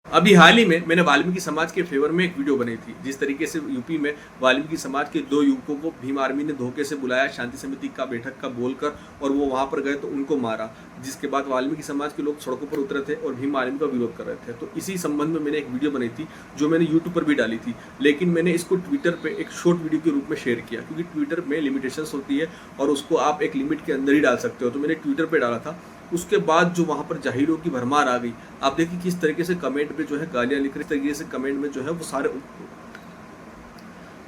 अभी हाल ही में मैंने वाल्मीकि समाज के फेवर में एक वीडियो बनाई थी। जिस तरीके से यूपी में वाल्मीकि समाज के 2 युवकों को भीम आर्मी ने धोखे से बुलाया शांति समिति का बैठक का बोलकर, और वो वहां पर गए तो उनको मारा, जिसके बाद वाल्मीकि समाज के लोग सड़कों पर उतरे थे और भीम आर्मी का विरोध कर रहे थे। तो इसी संबंध में मैंने एक वीडियो बनाई थी जो मैंने यूट्यूब पर भी डाली थी, लेकिन मैंने इसको ट्विटर पर एक शॉर्ट वीडियो के रूप में शेयर किया, क्योंकि ट्विटर में लिमिटेशंस होती है और उसको आप एक लिमिट के अंदर ही डाल सकते हो। तो मैंने ट्विटर पर डाला था। उसके बाद जो वहाँ पर जाहिरों की भरमार आ गई, आप देखिए किस तरीके से कमेंट में जो है गालियाँ लिख रहे, इस तरीके से कमेंट में जो है वो सारे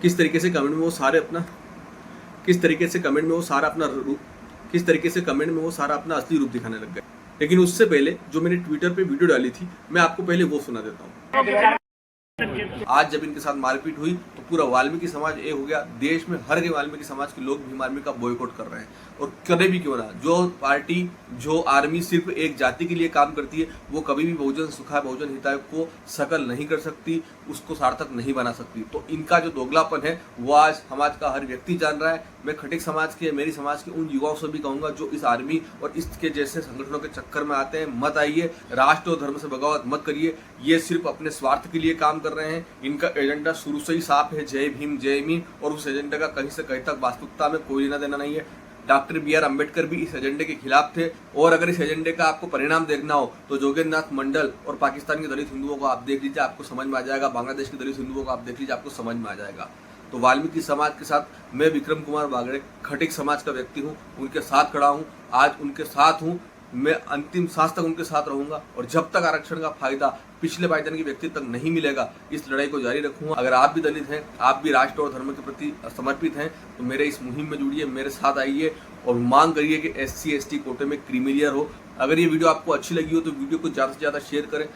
किस तरीके से कमेंट में वो सारे अपना किस तरीके से कमेंट में वो सारा अपना किस तरीके से कमेंट में वो सारा अपना असली रूप दिखाने लग गए। लेकिन उससे पहले जो मैंने ट्विटर पे वीडियो डाली थी, मैं आपको पहले वो सुना देता हूँ। आज जब इनके साथ मारपीट हुई तो पूरा वाल्मीकि समाज एक हो गया। देश में हर वाल्मीकि समाज के लोग भीम आर्मी का बॉयकॉट कर रहे हैं, और कभी भी क्यों ना, जो पार्टी जो आर्मी सिर्फ एक जाति के लिए काम करती है वो कभी भी बहुजन सुखाय बहुजन हिताय को सकल नहीं कर सकती, उसको सार्थक नहीं बना सकती। तो इनका जो दोगलापन है वो आज समाज का हर व्यक्ति जान रहा है। मैं खटिक समाज के, मेरी समाज के उन युवाओं से भी कहूंगा जो इस आर्मी और इसके जैसे संगठनों के चक्कर में आते हैं, मत आइए, राष्ट्र और धर्म से बगावत मत करिए। ये सिर्फ अपने स्वार्थ के लिए काम कर रहे हैं। इनका एजेंडा शुरू से ही साफ है, जय भीम जय भीम, और उस एजेंडा का कहीं से कहीं तक वास्तविकता में कोई लेना देना नहीं है। डॉक्टर BR अम्बेडकर भी इस एजेंडे के खिलाफ थे, और अगर इस एजेंडे का आपको परिणाम देखना हो तो जोगेंद्र नाथ मंडल और पाकिस्तान के दलित हिंदुओं को आप देख लीजिए, आपको समझ में आ जाएगा। बांग्लादेश के दलित हिंदुओं को आप देख लीजिए, आपको समझ में आ जाएगा। तो वाल्मीकि समाज के साथ मैं विक्रम कुमार बागड़े खटिक समाज का व्यक्ति हूँ, उनके साथ खड़ा हूँ, आज उनके साथ हूँ, मैं अंतिम सांस तक उनके साथ रहूंगा। और जब तक आरक्षण का फायदा पिछले पायदान के व्यक्ति तक नहीं मिलेगा, इस लड़ाई को जारी रखूंगा। अगर आप भी दलित हैं, आप भी राष्ट्र और धर्म के प्रति समर्पित हैं, तो मेरे इस मुहिम में जुड़िए, मेरे साथ आइए और मांग करिए कि SC ST कोटे में क्रीमिलियर हो। अगर ये वीडियो आपको अच्छी लगी हो तो वीडियो को ज़्यादा से ज़्यादा शेयर करें।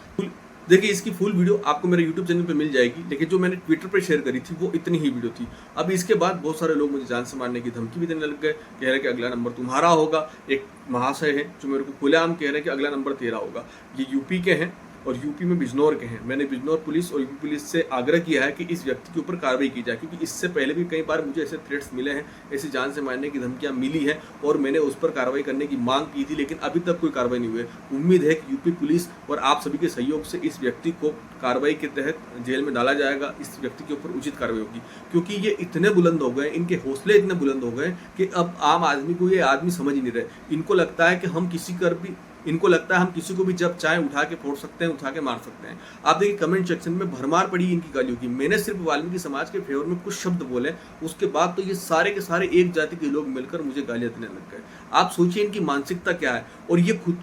देखिए, इसकी फुल वीडियो आपको मेरे YouTube चैनल पे मिल जाएगी, लेकिन जो मैंने ट्विटर पे शेयर करी थी वो इतनी ही वीडियो थी। अब इसके बाद बहुत सारे लोग मुझे जान से मारने की धमकी भी देने लग गए, कह रहे कि अगला नंबर तुम्हारा होगा। एक महाशय है जो मेरे को खुलेआम कह रहे हैं कि अगला नंबर तेरा होगा। ये यूपी के हैं और यूपी में बिजनौर के हैं। मैंने बिजनौर पुलिस और यूपी पुलिस से आग्रह किया है कि इस व्यक्ति के ऊपर कार्रवाई की जाए, क्योंकि इससे पहले भी कई बार मुझे ऐसे थ्रेट्स मिले हैं, ऐसी जान से मारने की धमकियां मिली है, और मैंने उस पर कार्रवाई करने की मांग की थी, लेकिन अभी तक कोई कार्रवाई नहीं हुई है। उम्मीद है कि यूपी पुलिस और आप सभी के सहयोग से इस व्यक्ति को कार्रवाई के तहत जेल में डाला जाएगा, इस व्यक्ति के ऊपर उचित कार्रवाई होगी। क्योंकि ये इतने बुलंद हो गए, इनके हौसले इतने बुलंद हो गए कि अब आम आदमी को ये आदमी समझ ही नहीं रहे। इनको लगता है कि हम किसी को भी जब चाहे उठा के फोड़ सकते हैं, उठा के मार सकते हैं। आप देखिए कमेंट सेक्शन में भरमार पड़ी इनकी गालियों की। मैंने सिर्फ वाल्मीकि समाज के फेवर में कुछ शब्द बोले, उसके बाद तो ये सारे के सारे एक जाति के लोग मिलकर मुझे गालियां देने लग गए। आप सोचिए इनकी मानसिकता क्या है। और ये खुद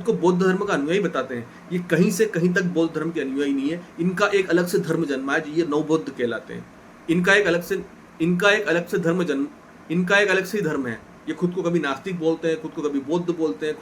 को बौद्ध धर्म का अनुयायी बताते हैं। ये कहीं से कहीं तक बौद्ध धर्म के अनुयायी नहीं है। इनका एक अलग से धर्म जन्मा है, ये नवबौद्ध कहलाते हैं। इनका एक अलग से ही धर्म है। ये खुद को कभी नास्तिक बोलते हैं, खुद को कभी बौद्ध बोलते हैं,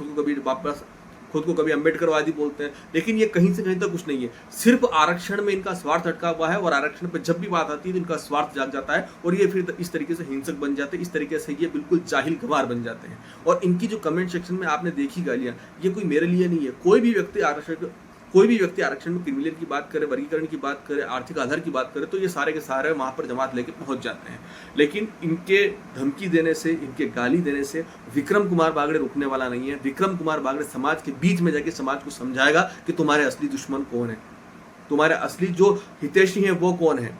खुद को कभी अम्बेडकरवादी बोलते हैं, लेकिन ये कहीं से कहीं तक कुछ नहीं है। सिर्फ आरक्षण में इनका स्वार्थ अटका हुआ है, और आरक्षण पर जब भी बात आती है तो इनका स्वार्थ जाग जाता है, और ये फिर इस तरीके से हिंसक बन जाते हैं। इस तरीके से ये बिल्कुल जाहिल गवार बन जाते हैं। और इनकी जो कमेंट सेक्शन में आपने देखी गालियां, ये कोई मेरे लिए नहीं है। कोई भी व्यक्ति आरक्षण में क्रिमिनल की बात करे, वर्गीकरण की बात करे, आर्थिक आधार की बात करे, तो ये सारे के सारे वहां पर जमात लेके पहुंच जाते हैं। लेकिन इनके धमकी देने से, इनके गाली देने से विक्रम कुमार बागड़े रुकने वाला नहीं है। विक्रम कुमार बागड़े समाज के बीच में जाके समाज को समझाएगा कि तुम्हारे असली दुश्मन कौन है, तुम्हारे असली जो हितैषी है वो कौन है,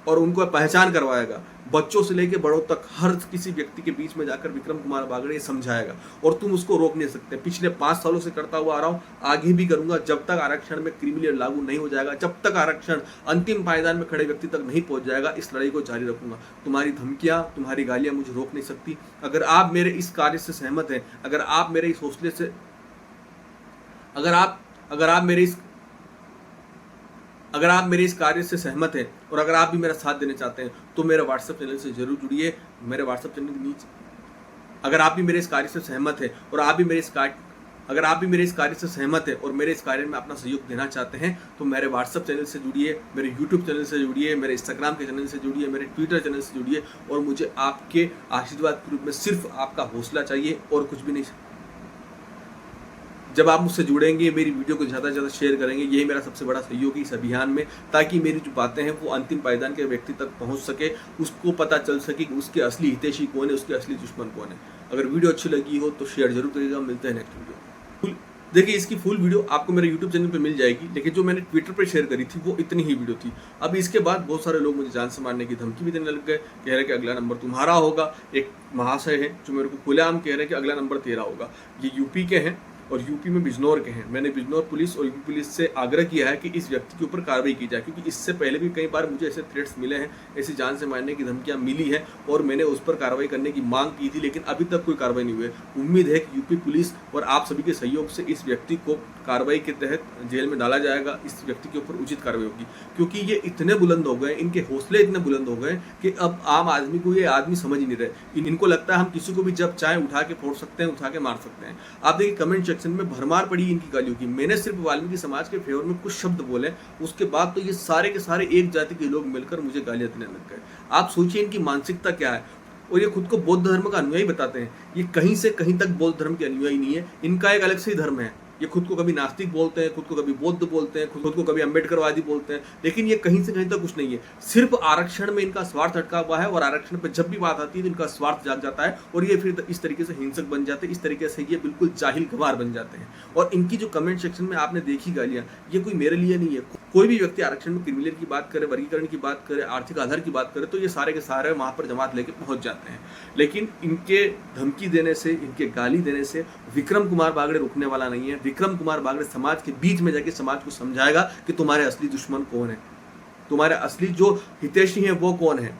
और उनको पहचान करवाएगा। बच्चों से लेकर बड़ों तक हर किसी व्यक्ति के बीच में जाकर विक्रम कुमार बागड़े समझाएगा, और तुम उसको रोक नहीं सकते। पिछले 5 सालों से करता हुआ आ रहा हूँ, आगे भी करूंगा। जब तक आरक्षण में क्रीमिलियर लागू नहीं हो जाएगा, जब तक आरक्षण अंतिम पायदान में खड़े व्यक्ति तक नहीं पहुंच जाएगा, इस लड़ाई को जारी रखूंगा। तुम्हारी धमकियां, तुम्हारी गालियां मुझे रोक नहीं सकती। अगर आप मेरे इस कार्य से सहमत हैं, अगर आप मेरे इस हौसले से अगर आप मेरे इस कार्य से सहमत हैं, और अगर आप भी मेरा साथ देना चाहते हैं, तो मेरे व्हाट्सएप चैनल से जरूर जुड़िए। मेरे व्हाट्सएप चैनल के नीचे, अगर आप भी मेरे इस कार्य से सहमत हैं और आप भी मेरे इस कार्य से सहमत है और मेरे इस कार्य में अपना सहयोग देना चाहते हैं, तो मेरे व्हाट्सएप चैनल से जुड़िए, मेरे यूट्यूब चैनल से जुड़िए, मेरे इंस्टाग्राम के चैनल से जुड़िए, मेरे ट्विटर चैनल से जुड़िए। और मुझे आपके आशीर्वाद के रूप में सिर्फ आपका हौसला चाहिए, और कुछ भी नहीं। जब आप मुझसे जुड़ेंगे, मेरी वीडियो को ज़्यादा से ज़्यादा शेयर करेंगे, यही मेरा सबसे बड़ा सहयोग है इस अभियान में, ताकि मेरी जो बातें हैं वो अंतिम पायदान के व्यक्ति तक पहुंच सके, उसको पता चल सके कि उसके असली हितैषी कौन है, उसके असली दुश्मन कौन है। अगर वीडियो अच्छी लगी हो तो शेयर जरूर करिएगा। मिलते हैं नेक्स्ट वीडियो। देखिए इसकी फुल वीडियो आपको मेरे यूट्यूब चैनल पे मिल जाएगी, लेकिन जो मैंने ट्विटर पे शेयर करी थी वो इतनी ही वीडियो थी। अब इसके बाद बहुत सारे लोग मुझे जान से मारने की धमकी भी देने लग गए, कह रहे कि अगला नंबर तुम्हारा होगा। एक महाशय है जो मेरे को खुलेआम कह रहे हैं कि अगला नंबर तेरा होगा। ये यूपी के हैं और यूपी में बिजनौर के हैं। मैंने बिजनौर पुलिस और यूपी पुलिस से आग्रह किया है कि इस व्यक्ति के ऊपर कार्रवाई की जाए, क्योंकि इससे पहले भी कई बार मुझे ऐसे थ्रेट्स मिले हैं, ऐसी जान से मारने की धमकियां मिली है और मैंने उस पर कार्रवाई करने की मांग की थी, लेकिन अभी तक कोई कार्रवाई नहीं हुई है। उम्मीद है कि यूपी पुलिस और आप सभी के सहयोग से इस व्यक्ति को कार्रवाई के तहत जेल में डाला जाएगा, इस व्यक्ति के ऊपर उचित कार्रवाई होगी, क्योंकि ये इतने बुलंद हो गए, इनके हौसले इतने बुलंद हो गए कि अब आम आदमी को ये आदमी समझ ही नहीं रहे। इनको लगता है हम किसी को भी जब चाहे उठा के फोड़ सकते हैं, उठा के मार सकते हैं। आप देखिए कमेंट सेक्शन में भरमार पड़ी इनकी गालियों की। मैंने सिर्फ वाल्मीकि समाज के फेवर में कुछ शब्द बोले, उसके बाद तो ये सारे के सारे एक जाति के लोग मिलकर मुझे गालियां देने लग गए। आप सोचिए इनकी मानसिकता क्या है। और ये खुद को बौद्ध धर्म का अनुयायी बताते हैं। ये कहीं से कहीं तक बौद्ध धर्म के अनुयायी नहीं है, इनका एक अलग से ही धर्म है। ये खुद को कभी नास्तिक बोलते हैं, खुद को कभी बौद्ध बोलते हैं, खुद को कभी अम्बेडकरवादी बोलते हैं, लेकिन ये कहीं से कहीं तक कुछ नहीं है। सिर्फ आरक्षण में इनका स्वार्थ अटका हुआ है और आरक्षण पर जब भी बात आती है तो इनका स्वार्थ जाग जाता है और ये फिर इस तरीके से हिंसक बन जाते हैं, इस तरीके से ये बिल्कुल जाहिल गवार बन जाते हैं। और इनकी जो कमेंट सेक्शन में आपने देखी गालियां, ये कोई मेरे लिए नहीं है। कोई भी व्यक्ति आरक्षण में क्रिमिनल की बात करे, वर्गीकरण की बात करे, आर्थिक आधार की बात करे, तो ये सारे के सारे वहां पर जमात लेके पहुंच जाते हैं। लेकिन इनके धमकी देने से, इनके गाली देने से विक्रम कुमार बागड़े रुकने वाला नहीं है। विक्रम कुमार बागड़े समाज के बीच में जाके समाज को समझाएगा कि तुम्हारे असली दुश्मन कौन है, तुम्हारे असली जो हितैषी हैं वो कौन है,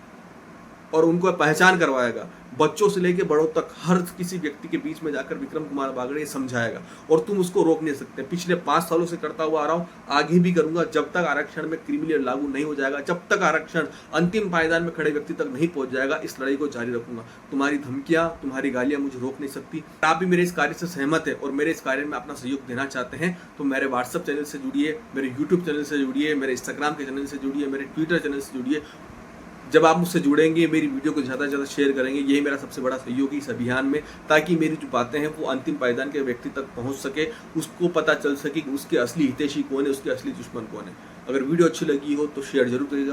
और उनको पहचान करवाएगा। बच्चों से लेकर बड़ों तक हर किसी व्यक्ति के बीच में जाकर विक्रम कुमार बागड़े समझाएगा और तुम उसको रोक नहीं सकते। पिछले 5 सालों से करता हुआ आ रहा हूं, आगे भी करूंगा। जब तक आरक्षण में क्रिमिनल लागू नहीं हो जाएगा, जब तक आरक्षण अंतिम पायदान में खड़े व्यक्ति तक नहीं पहुंच जाएगा, इस लड़ाई को जारी रखूंगा। तुम्हारी धमकियां, तुम्हारी गालियां मुझे रोक नहीं सकती। आप भी मेरे इस कार्य से सहमत है और मेरे इस कार्य में अपना सहयोग देना चाहते हैं तो मेरे व्हाट्सएप चैनल से जुड़िए, मेरे यूट्यूब चैनल से जुड़िए, मेरे इंस्टाग्राम के चैनल से जुड़िए, मेरे ट्विटर चैनल से जुड़िए। जब आप मुझसे जुड़ेंगे, मेरी वीडियो को ज़्यादा से ज़्यादा शेयर करेंगे, यही मेरा सबसे बड़ा सहयोग है इस अभियान में, ताकि मेरी जो बातें हैं वो अंतिम पायदान के व्यक्ति तक पहुंच सके, उसको पता चल सके कि उसके असली हितैषी कौन है, उसके असली दुश्मन कौन है। अगर वीडियो अच्छी लगी हो तो शेयर जरूर करिएगा।